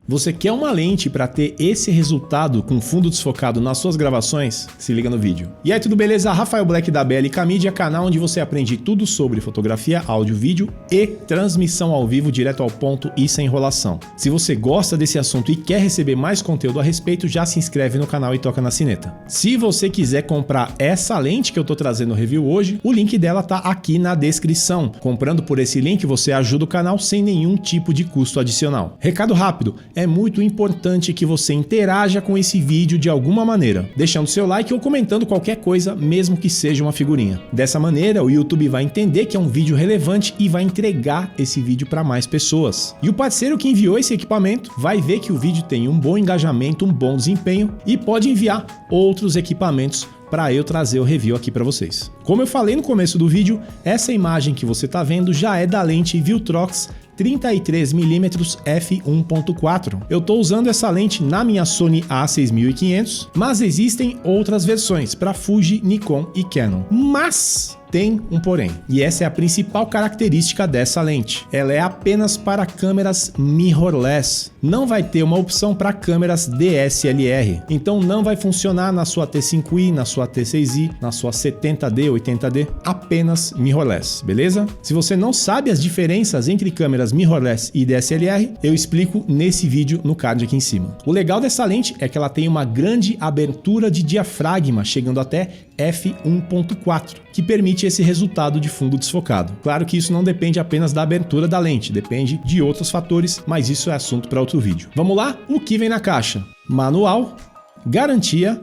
Você quer uma lente para ter esse resultado com fundo desfocado nas suas gravações? Se liga no vídeo. E aí, tudo beleza? Rafael Black da BLK Media, canal onde você aprende tudo sobre fotografia, áudio, vídeo e transmissão ao vivo, direto ao ponto e sem enrolação. Se você gosta desse assunto e quer receber mais conteúdo a respeito, já se inscreve no canal e toca na sineta. Se você quiser comprar essa lente que eu tô trazendo no review hoje, o link dela tá aqui na descrição. Comprando por esse link, você ajuda o canal sem nenhum tipo de custo adicional. Recado rápido. É muito importante que você interaja com esse vídeo de alguma maneira, deixando seu like ou comentando qualquer coisa, mesmo que seja uma figurinha. Dessa maneira, o YouTube vai entender que é um vídeo relevante e vai entregar esse vídeo para mais pessoas. E o parceiro que enviou esse equipamento vai ver que o vídeo tem um bom engajamento, um bom desempenho e pode enviar outros equipamentos para eu trazer o review aqui para vocês. Como eu falei no começo do vídeo, essa imagem que você está vendo já é da lente Viltrox 33mm f1.4. Eu estou usando essa lente na minha Sony A6500, mas existem outras versões para Fuji, Nikon e Canon. Mas tem um porém, e essa é a principal característica dessa lente. Ela é apenas para câmeras mirrorless. Não vai ter uma opção para câmeras DSLR. Então não vai funcionar na sua T5i, na sua T6i, na sua 70D, 80D, apenas mirrorless, beleza? Se você não sabe as diferenças entre câmeras mirrorless e DSLR, eu explico nesse vídeo no card aqui em cima. O legal dessa lente é que ela tem uma grande abertura de diafragma, chegando até f1.4, que permite esse resultado de fundo desfocado. Claro que isso não depende apenas da abertura da lente, depende de outros fatores, mas isso é assunto para outro vídeo. Vamos lá? O que vem na caixa? Manual, garantia,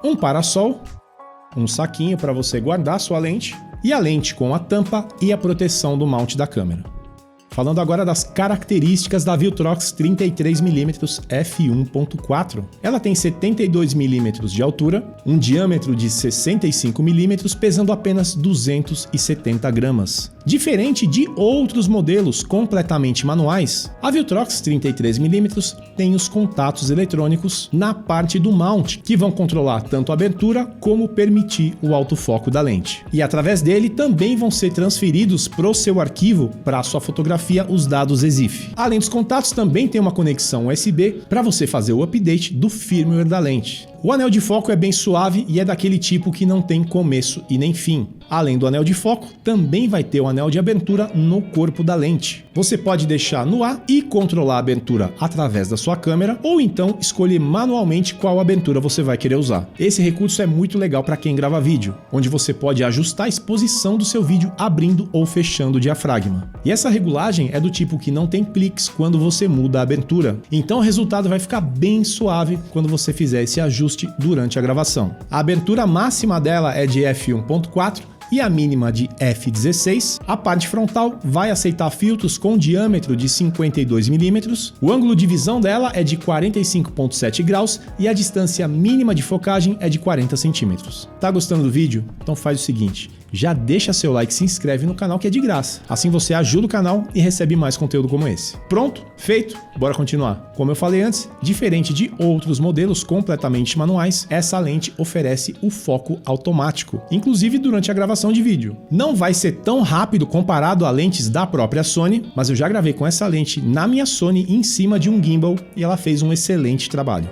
um parasol, um saquinho para você guardar sua lente e a lente com a tampa e a proteção do mount da câmera. Falando agora das características da Viltrox 33mm f1.4. Ela tem 72mm de altura, um diâmetro de 65mm, pesando apenas 270 gramas. Diferente de outros modelos completamente manuais, a Viltrox 33mm tem os contatos eletrônicos na parte do mount, que vão controlar tanto a abertura como permitir o autofoco da lente. E através dele também vão ser transferidos para o seu arquivo, para a sua fotografia, os dados EXIF. Além dos contatos, também tem uma conexão USB para você fazer o update do firmware da lente. O anel de foco é bem suave e é daquele tipo que não tem começo e nem fim. Além do anel de foco, também vai ter o anel de abertura no corpo da lente. Você pode deixar no ar e controlar a abertura através da sua câmera, ou então escolher manualmente qual abertura você vai querer usar. Esse recurso é muito legal para quem grava vídeo, onde você pode ajustar a exposição do seu vídeo abrindo ou fechando o diafragma. E essa regulagem é do tipo que não tem cliques quando você muda a abertura, então o resultado vai ficar bem suave quando você fizer esse ajuste durante a gravação. A abertura máxima dela é de f1.4 e a mínima de f16. A parte frontal vai aceitar filtros com diâmetro de 52mm, o ângulo de visão dela é de 45,7 graus e a distância mínima de focagem é de 40 centímetros. Tá gostando do vídeo? Então faz o seguinte, já deixa seu like e se inscreve no canal que é de graça. Assim você ajuda o canal e recebe mais conteúdo como esse. Pronto? Feito? Bora continuar. Como eu falei antes, diferente de outros modelos completamente manuais, essa lente oferece o foco automático, inclusive durante a gravação de vídeo. Não vai ser tão rápido comparado a lentes da própria Sony, mas eu já gravei com essa lente na minha Sony em cima de um gimbal e ela fez um excelente trabalho.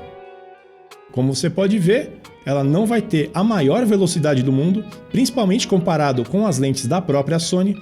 Como você pode ver, ela não vai ter a maior velocidade do mundo, principalmente comparado com as lentes da própria Sony,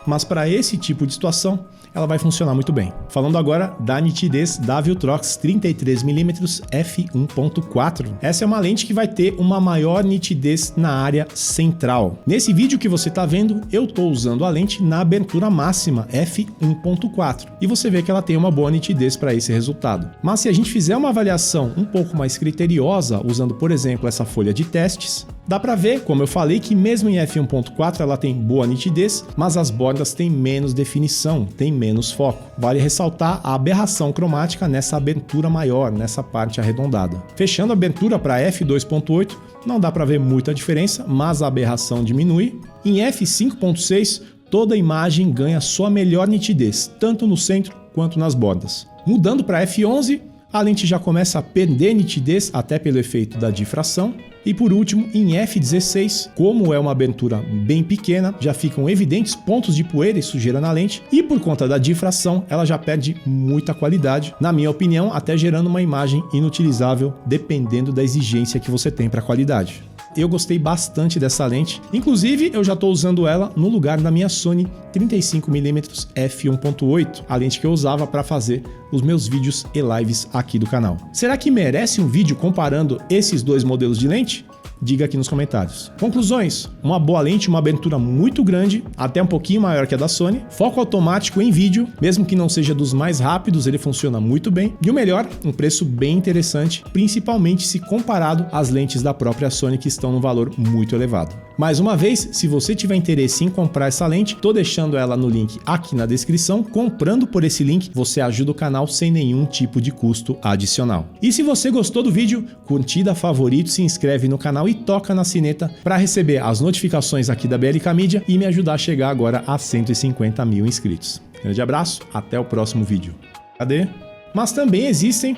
mas para esse tipo de situação, ela vai funcionar muito bem. Falando agora da nitidez da Viltrox 33mm f1.4. Essa é uma lente que vai ter uma maior nitidez na área central. Nesse vídeo que você está vendo, eu estou usando a lente na abertura máxima f1.4 e você vê que ela tem uma boa nitidez para esse resultado. Mas se a gente fizer uma avaliação um pouco mais criteriosa, usando por exemplo essa folha de testes, dá para ver, como eu falei, que mesmo em f1.4 ela tem boa nitidez, mas as bordas têm menos definição, têm menos foco. Vale ressaltar a aberração cromática nessa abertura maior, nessa parte arredondada. Fechando a abertura para f2.8, não dá para ver muita diferença, mas a aberração diminui. Em f5.6, toda a imagem ganha sua melhor nitidez, tanto no centro quanto nas bordas. Mudando para f11, a lente já começa a perder nitidez até pelo efeito da difração. E por último, em f16, como é uma abertura bem pequena, já ficam evidentes pontos de poeira e sujeira na lente, e por conta da difração, ela já perde muita qualidade, na minha opinião, até gerando uma imagem inutilizável, dependendo da exigência que você tem para a qualidade. Eu gostei bastante dessa lente, inclusive eu já estou usando ela no lugar da minha Sony 35mm f1.8, a lente que eu usava para fazer os meus vídeos e lives aqui do canal. Será que merece um vídeo comparando esses dois modelos de lente? Diga aqui nos comentários. Conclusões: uma boa lente, uma abertura muito grande, até um pouquinho maior que a da Sony, foco automático em vídeo, mesmo que não seja dos mais rápidos, ele funciona muito bem, e o melhor, um preço bem interessante, principalmente se comparado às lentes da própria Sony que estão num valor muito elevado. Mais uma vez, se você tiver interesse em comprar essa lente, tô deixando ela no link aqui na descrição. Comprando por esse link, você ajuda o canal sem nenhum tipo de custo adicional. E se você gostou do vídeo, curtida, favorito, se inscreve no canal e toca na sineta para receber as notificações aqui da BLK Media e me ajudar a chegar agora a 150 mil inscritos. Grande abraço, até o próximo vídeo. Cadê? Mas também existem...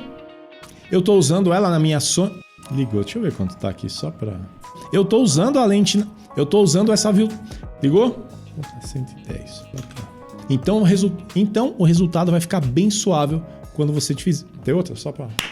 Eu tô usando ela na minha Sony... Ligou, deixa eu ver quanto tá aqui, só pra... Eu tô usando a lente... Eu tô usando essa... Ligou? 110. Então o resultado vai ficar bem suave quando você te fizer... Tem outra? Só pra...